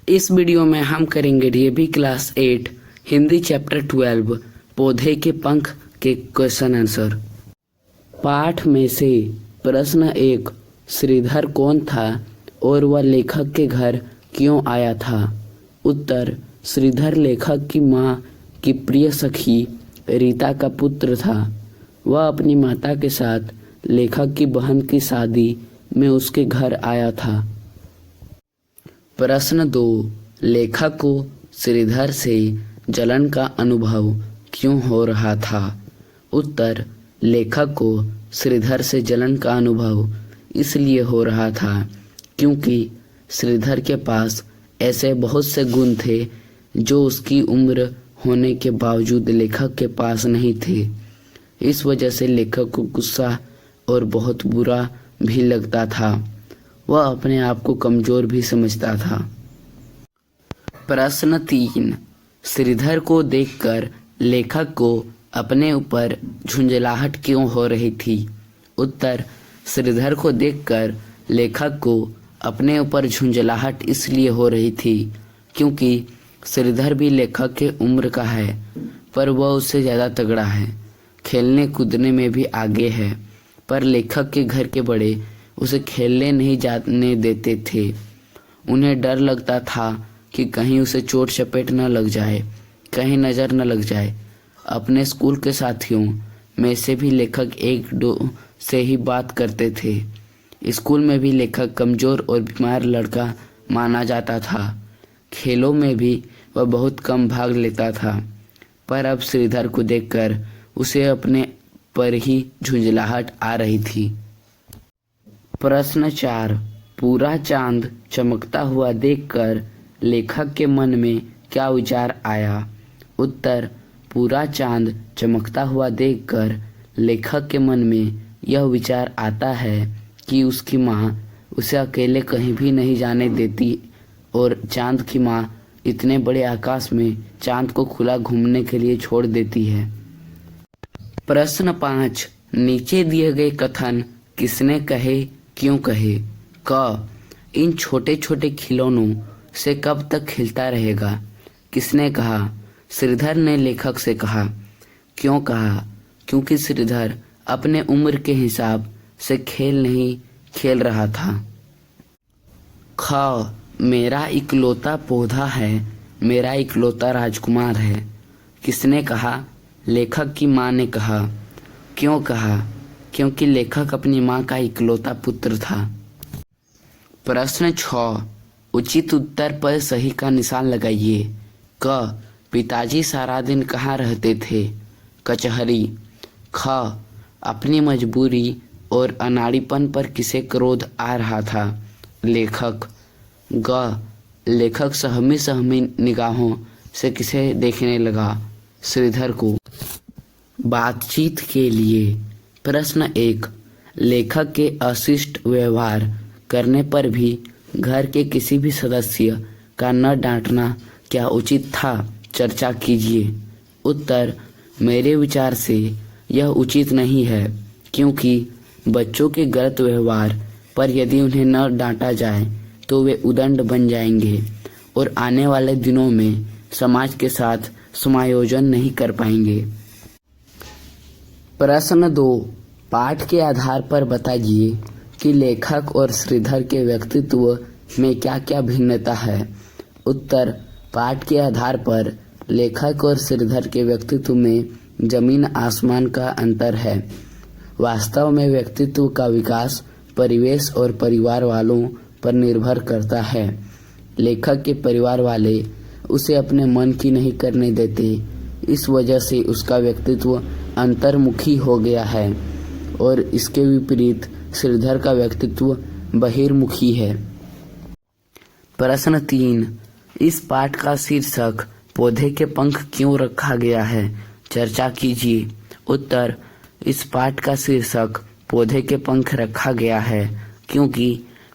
इस वीडियो में हम करेंगे डीएवी क्लास 8 हिंदी चैप्टर 12 पौधे के पंख के क्वेश्चन आंसर। पाठ में से प्रश्न 1, श्रीधर कौन था और वह लेखक के घर क्यों आया था? उत्तर, श्रीधर लेखक की माँ की प्रिय सखी रीता का पुत्र था। वह अपनी माता के साथ लेखक की बहन की शादी में उसके घर आया था। प्रश्न 2, लेखक को श्रीधर से जलन का अनुभव क्यों हो रहा था? उत्तर, लेखक को श्रीधर से जलन का अनुभव इसलिए हो रहा था क्योंकि श्रीधर के पास ऐसे बहुत से गुण थे जो उसकी उम्र होने के बावजूद लेखक के पास नहीं थे। इस वजह से लेखक को गुस्सा और बहुत बुरा भी लगता था। वह अपने आप को कमजोर भी समझता था। प्रश्न 3, श्रीधर को देखकर लेखक को अपने ऊपर झुंझलाहट क्यों हो रही थी? उत्तर, श्रीधर को देखकर लेखक को अपने ऊपर झुंझलाहट इसलिए हो रही थी क्योंकि श्रीधर भी लेखक के उम्र का है, पर वह उससे ज़्यादा तगड़ा है, खेलने कूदने में भी आगे है। पर लेखक के घर के बड़े उसे खेलने नहीं जाने देते थे। उन्हें डर लगता था कि कहीं उसे चोट चपेट न लग जाए, कहीं नज़र न लग जाए। अपने स्कूल के साथियों में से भी लेखक एक दो से ही बात करते थे। स्कूल में भी लेखक कमज़ोर और बीमार लड़का माना जाता था। खेलों में भी वह बहुत कम भाग लेता था। पर अब श्रीधर को देखकर उसे अपने पर ही झुंझलाहट आ रही थी। प्रश्न 4, पूरा चांद चमकता हुआ देखकर लेखक के मन में क्या विचार आया? उत्तर, पूरा चांद चमकता हुआ देखकर लेखक के मन में यह विचार आता है कि उसकी माँ उसे अकेले कहीं भी नहीं जाने देती और चांद की माँ इतने बड़े आकाश में चांद को खुला घूमने के लिए छोड़ देती है। प्रश्न 5, नीचे दिए गए कथन किसने कहे, क्यों कहे? क, इन छोटे छोटे खिलौनों से कब तक खिलता रहेगा? किसने कहा? श्रीधर ने लेखक से कहा। क्यों कहा? क्योंकि श्रीधर अपने उम्र के हिसाब से खेल नहीं खेल रहा था। ख, मेरा इकलौता पौधा है, मेरा इकलौता राजकुमार है। किसने कहा? लेखक की माँ ने कहा। क्यों कहा? क्योंकि लेखक अपनी माँ का इकलौता पुत्र था। प्रश्न 6, उचित उत्तर पर सही का निशान लगाइए। क, पिताजी सारा दिन कहाँ रहते थे? कचहरी। ख, अपनी मजबूरी और अनाड़ीपन पर किसे क्रोध आ रहा था? लेखक। ग, लेखक सहमी सहमी निगाहों से किसे देखने लगा? श्रीधर को। बातचीत के लिए। प्रश्न 1, लेखक के अशिष्ट व्यवहार करने पर भी घर के किसी भी सदस्य का न डांटना क्या उचित था? चर्चा कीजिए। उत्तर, मेरे विचार से यह उचित नहीं है क्योंकि बच्चों के गलत व्यवहार पर यदि उन्हें न डांटा जाए तो वे उदंड बन जाएंगे और आने वाले दिनों में समाज के साथ समायोजन नहीं कर पाएंगे। प्रश्न 2, पाठ के आधार पर बताइए कि लेखक और श्रीधर के व्यक्तित्व में क्या क्या भिन्नता है? उत्तर, पाठ के आधार पर लेखक और श्रीधर के व्यक्तित्व में जमीन आसमान का अंतर है। वास्तव में व्यक्तित्व का विकास परिवेश और परिवार वालों पर निर्भर करता है। लेखक के परिवार वाले उसे अपने मन की नहीं करने देते, इस वजह से उसका व्यक्तित्व अंतर्मुखी हो गया है और इसके विपरीत श्रीधर का व्यक्तित्व बहिर्मुखी है। प्रश्न 3, इस पाठ का शीर्षक पौधे के पंख क्यों रखा गया है? चर्चा कीजिए। उत्तर, इस पाठ का शीर्षक पौधे के पंख रखा गया है क्योंकि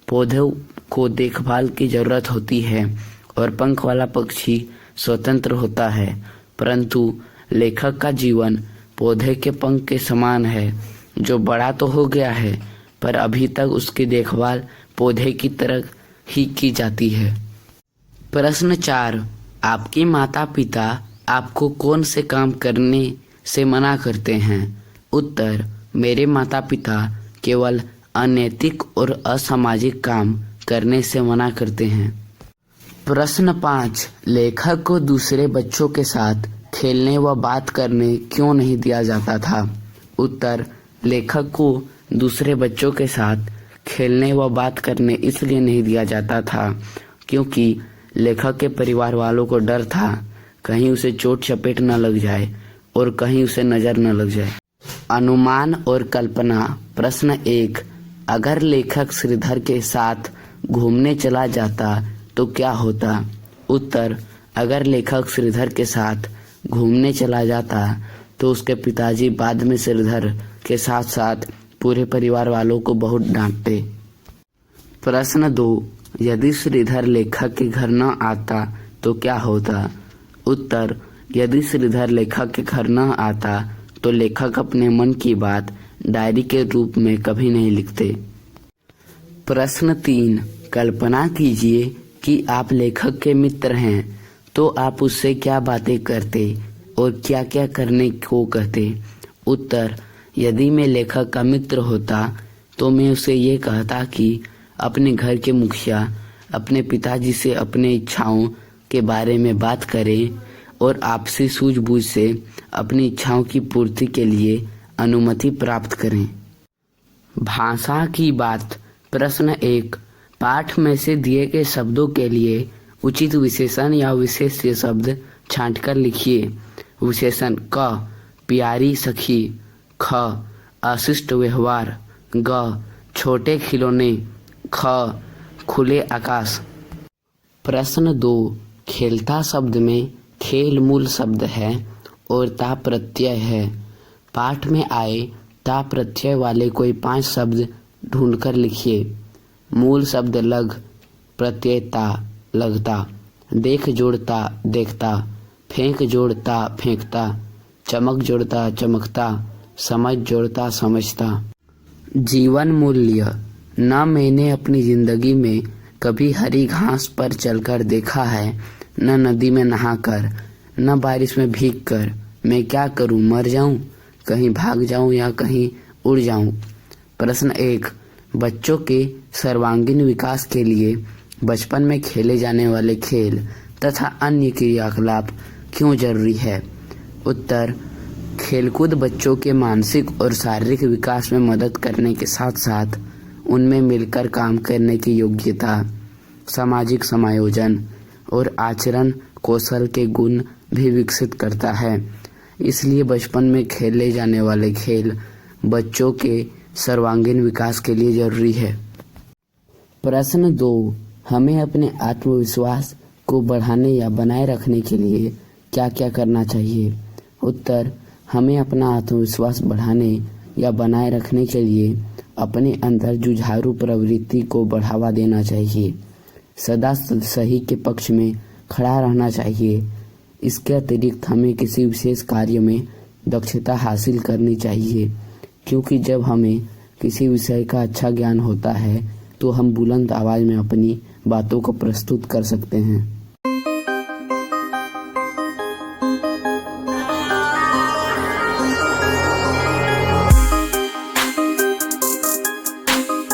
पौधों को देखभाल की जरूरत होती है और पंख वाला पक्षी स्वतंत्र होता है, परंतु लेखक का जीवन पौधे के पंख के समान है जो बड़ा तो हो गया है पर अभी तक उसकी देखभाल पौधे की तरह ही की जाती है। प्रश्न 4, आपके माता पिता आपको कौन से काम करने से मना करते हैं? उत्तर, मेरे माता पिता केवल अनैतिक और असामाजिक काम करने से मना करते हैं। प्रश्न 5, लेखक को दूसरे बच्चों के साथ खेलने व बात करने क्यों नहीं दिया जाता था? उत्तर, लेखक को दूसरे बच्चों के साथ खेलने व बात करने इसलिए नहीं दिया जाता था क्योंकि लेखक के परिवार वालों को डर था कहीं उसे चोट चपेट न लग जाए और कहीं उसे नजर न लग जाए। अनुमान और कल्पना। प्रश्न 1, अगर लेखक श्रीधर के साथ घूमने चला जाता तो क्या होता? उत्तर, अगर लेखक श्रीधर के साथ घूमने चला जाता तो उसके पिताजी बाद में श्रीधर के साथ साथ पूरे परिवार वालों को बहुत डांटते। प्रश्न 2, यदि श्रीधर लेखक के घर न आता तो क्या होता? उत्तर, यदि श्रीधर लेखक के घर न आता तो लेखक अपने मन की बात डायरी के रूप में कभी नहीं लिखते। प्रश्न 3, कल्पना कीजिए कि आप लेखक के मित्र हैं तो आप उससे क्या बातें करते और क्या क्या करने को कहते? उत्तर, यदि मैं लेखक का मित्र होता तो मैं उसे ये कहता कि अपने घर के मुखिया अपने पिताजी से अपने इच्छाओं के बारे में बात करें और आपसी सूझबूझ से अपनी इच्छाओं की पूर्ति के लिए अनुमति प्राप्त करें। भाषा की बात। प्रश्न 1, पाठ में से दिए गए शब्दों के लिए उचित विशेषण या विशेष्य शब्द छांटकर लिखिए। विशेषण: क, प्यारी सखी। ख, अशिष्ट व्यवहार। ग, छोटे खिलौने। ख, खुले आकाश। प्रश्न 2, खेलता शब्द में खेल मूल शब्द है और ता प्रत्यय है। पाठ में आए ता प्रत्यय वाले कोई 5 शब्द ढूंढकर लिखिए। मूल शब्द लग, प्रत्यय ता, लगता। देख जोड़ता, देखता। फेंक जोड़ता, फेंकता। चमक जोड़ता, चमकता। समझ जोड़ता, समझता। जीवन मूल्य। न मैंने अपनी जिंदगी में कभी हरी घास पर चलकर देखा है, न नदी में नहाकर, न बारिश में भीगकर। मैं क्या करूं, मर जाऊं, कहीं भाग जाऊं या कहीं उड़ जाऊं? प्रश्न 1, बच्चों के सर्वांगीण विकास के लिए बचपन में खेले जाने वाले खेल तथा अन्य क्रियाकलाप क्यों जरूरी है? उत्तर, खेलकूद बच्चों के मानसिक और शारीरिक विकास में मदद करने के साथ साथ उनमें मिलकर काम करने की योग्यता, सामाजिक समायोजन और आचरण कौशल के गुण भी विकसित करता है। इसलिए बचपन में खेले जाने वाले खेल बच्चों के सर्वांगीण विकास के लिए जरूरी है। प्रश्न 2, हमें अपने आत्मविश्वास को बढ़ाने या बनाए रखने के लिए क्या क्या करना चाहिए? उत्तर, हमें अपना आत्मविश्वास बढ़ाने या बनाए रखने के लिए अपने अंदर जुझारू प्रवृत्ति को बढ़ावा देना चाहिए। सदा सही के पक्ष में खड़ा रहना चाहिए। इसके अतिरिक्त हमें किसी विशेष कार्य में दक्षता हासिल करनी चाहिए, क्योंकि जब हमें किसी विषय का अच्छा ज्ञान होता है तो हम बुलंद आवाज में अपनी बातों को प्रस्तुत कर सकते हैं।